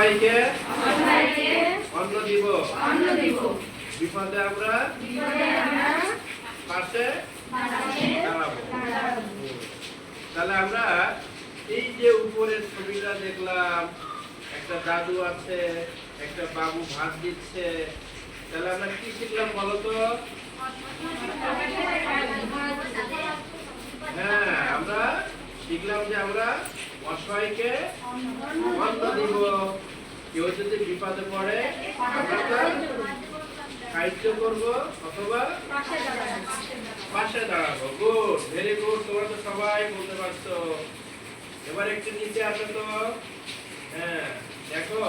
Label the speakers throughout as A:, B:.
A: অসহায়কে অন্ন দিব, বিপদে আমরা পাশে দাঁড়াবো। তাহলে আমরা এই যে উপরের ছবিটা দেখলাম, একটা দাদু আছে, একটা বাবু ভাত দিচ্ছে, তাহলে আমরা কি শিখলাম বলতো? হ্যাঁ, আমরা শিখলাম যে আমরা অসহায়কে অন্ন দিব, কেউ যদি বিপদে পড়ে আমরা তার সাহায্য করব অথবা পাশে দাঁড়াবো। গুড, ভেরি গুড, তোমরা তো সবাই বলতে পারছো। এবার একটু নিচে আসো তো। হ্যাঁ, দেখো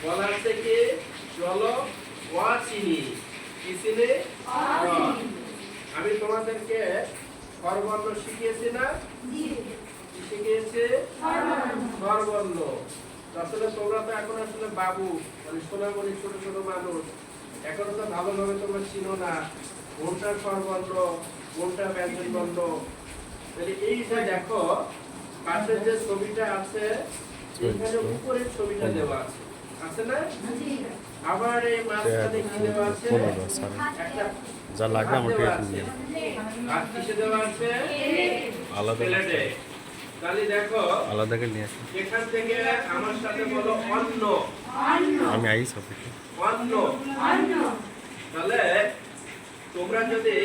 A: বলা আছে কি, চলো ওয়া চিনি। কি চিনি? আমি তোমাদেরকে স্বরবর্ণ শিখিয়েছি না? কি শিখিয়েছি? স্বরবর্ণ। আসলে তোমরা তো এখন আসলে বাবু, মানে সোনামণি, ছোট ছোট মানুষ, এখনো তো ভালোভাবে তোমরা চিনো না কোনটা স্বরবর্ণ, কোনটা ব্যঞ্জন বর্ণ। তাহলে এই যে দেখো পাশের যে ছবিটা আছে, এখানে উপরের ছবিটা দেওয়া আছে, আছে না? আবার এই মাঝখানে কি দেওয়া আছে? একটা
B: যা লাগবে আমাকে নিয়ে
A: আর কিসে দেওয়া আছে?
B: আলাদা
A: প্লেটে। তাহলে দেখো
B: আলাদা করে নিয়ে আসি।
A: এখান থেকে আমার সাথে বলো অন্ন।
B: আমি আইস অফিসে
A: অন্ন। তাহলে তোমরা যদি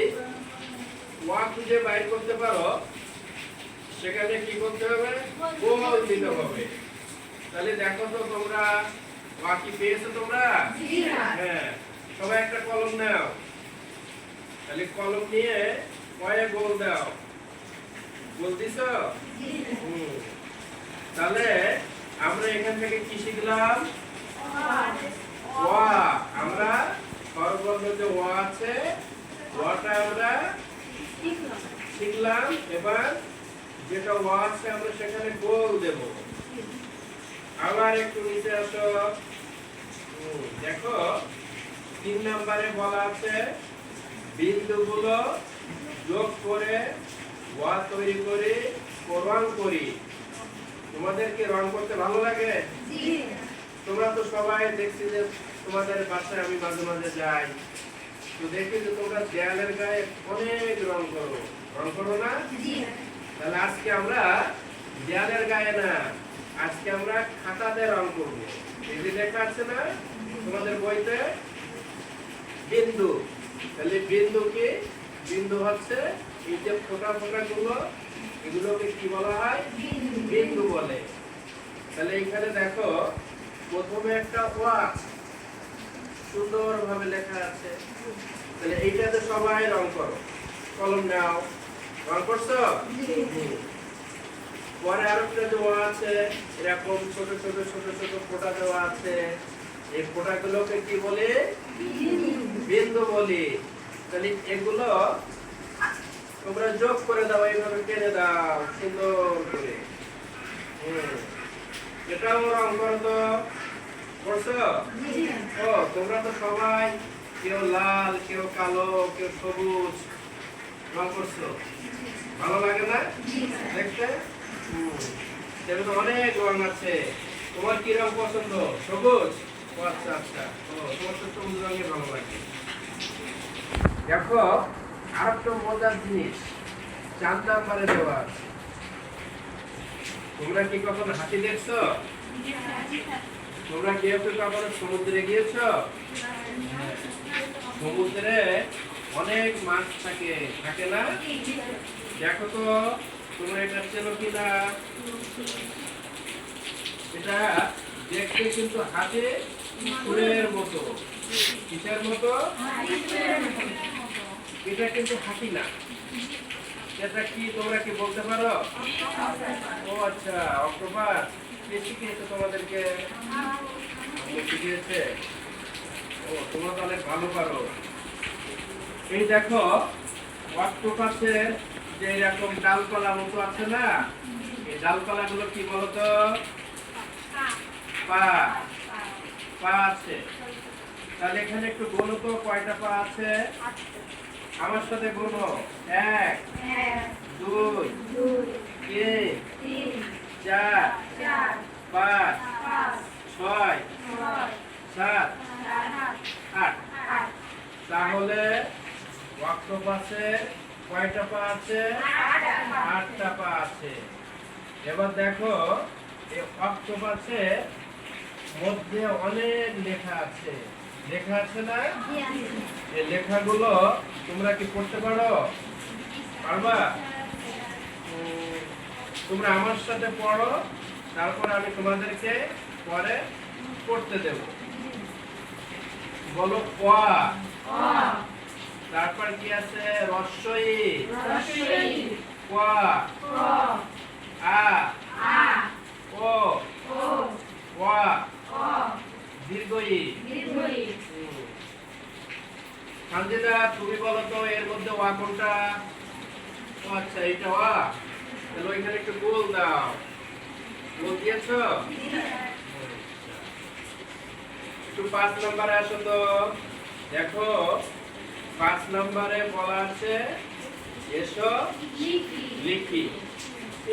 A: ওয়া খুঁজে বাইর করতে পারো, সেখানে কি করতে হবে? গোল দিতে হবে। তাহলে দেখো তো তোমরা ওয়া কি পেয়েছো তোমরা? হ্যাঁ, সবাই একটা কলম নাও। তাহলে কলম নিয়ে কয়ে গোল দাও। গোল দিছো? তাহলে আমরা এখান থেকে কি শিখলাম? ওয়া। আমরা স্বরবর্ণ যে ওয়া আছে, ওয়াটা আমরা শিখলাম। এবার যেটা ওয়া আছে আমরা সেখানে গোল দেব। আবার একটু নিচে আসো। দেখো 3 নম্বরে বলা আছে বিন্দুগুলো যোগ করে ওয়া তৈরি করে রং করি। তোমাদেরকে রং করতে ভালো লাগে? তোমরা তো সবাই দেখছি যে তোমাদের বাসায় আমি মাঝে মাঝে যাই, তো দেখি যে তোমরা দেয়ালের গায়ে অনেক রং করো না? তাহলে আজকে আমরা দেয়ালের গায়ে না, আজকে আমরা খাতাতে রং করব। এই যে লেখা আছে না তোমাদের বইতে বিন্দু, তাহলে বিন্দু কি? বিন্দু হচ্ছে এই যে ফোঁটা ফোঁটা গুলো, এগুলোকে কি বলা হয়? বিন্দু বলে। তাহলে এখানে দেখো প্রথমে একটা ওয়া সুন্দরভাবে লেখা আছে, তাহলে এইটাতে সবাই রং করো। কলম নাও, রং করছো? পরে আরেকটা যে ওয়া আছে, এরকম ছোট ছোট ছোট ছোট ফোঁটা দেওয়া আছে, এই ফোঁটাগুলোকে কি বলে? বিন্দু বলি। তাহলে এগুলো তোমরা যোগ করে দাও, এইভাবে টেনে দাও সুন্দর করে। এটাও রং করো তো। করছো? ও, তোমরা তো সবাই কেউ লাল, কেউ কালো, কেউ সবুজ রং করছো। ভালো লাগে না দেখতে? সেটা তো অনেক রং আছে। তোমার কি রং পছন্দ? সবুজ? ও আচ্ছা আচ্ছা, ও তোমার তো সবুজ রঙে ভালো লাগে। দেখো আরেকটা মজার জিনিস 4 নাম্বারে দেওয়া আছে। তোমরা কি কখনো হাতি দেখছো? তোমরা কেউ কেউ কখনো সমুদ্রে গিয়েছো? সমুদ্রে অনেক মাছ থাকে না? দেখো তো তোমরা এটা চেনো কিনা? এটা দেখতে কিন্তু হাতে ফুলের মতো। কিসের মতো? এটা কিন্তু হাতি না। এটা কি তোমরা কি বলতে পারো? ও আচ্ছা, অক্টোপাস। কে শিখিয়েছে তোমাদেরকে? শিখিয়েছে। ও, তোমরা তো অনেক ভালো পারো। এই দেখো অক্টোপাসের যে এরকম ডালপালা মতো আছে না, এই ডালপালা গুলো কি বলতো? পা। পা আছে। তাহলে এখানে একটু বলো তো কয়টা পা আছে? আমার সাথে বলো। 1 2 3 4 5 6 7 8 তাহলে অক্টোপাসে কয়টা পা আছে? 8টা পা আছে। এবার দেখো এই অক্টোপাসে মধ্যে অনেক লেখা আছে। লেখা আছে না? এই লেখাগুলো তোমরা কি পড়তে পারো? পারবা? তোমরা আমার সাথে পড়ো, তারপর আমি তোমাদেরকে পরে পড়তে দেব। বলো ক, তারপর কি আছে? রস্বই, ক, আ, ও, ওয়া, দীর্ঘই। সানজিদা তুমি বলো তো এর মধ্যে ওয়া কোনটা? ও আচ্ছা, এটা ওয়া। তাহলে ওইখানে একটু গোল দাও। গোল দিয়েছো? একটু 5 নম্বরে আসো তো। দেখো 5 নম্বরে বলা আছে এসো লিখি।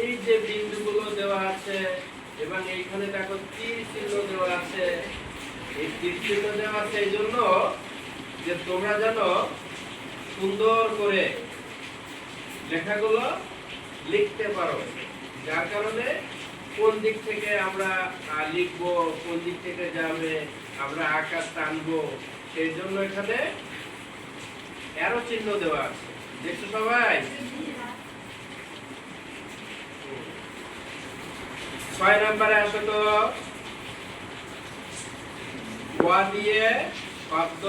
A: এই যে বিন্দুগুলো দেওয়া আছে এবং এইখানে দেখো তীর চিহ্ন দেওয়া আছে। এই তীর চিহ্ন দেওয়া আছে এই জন্য যে তোমরা যেন সুন্দর করে লেখাগুলো লিখতে পারো। যার কারণে কোন দিক থেকে আমরা লিখবো, কোন দিক থেকে যাবে, আমরা আকার টানবো, সেই জন্য এখানে অ্যারো চিহ্ন দেওয়া আছে। দেখছো সবাই? 6 নম্বরে আসো তো। ওয়া দিয়ে শব্দ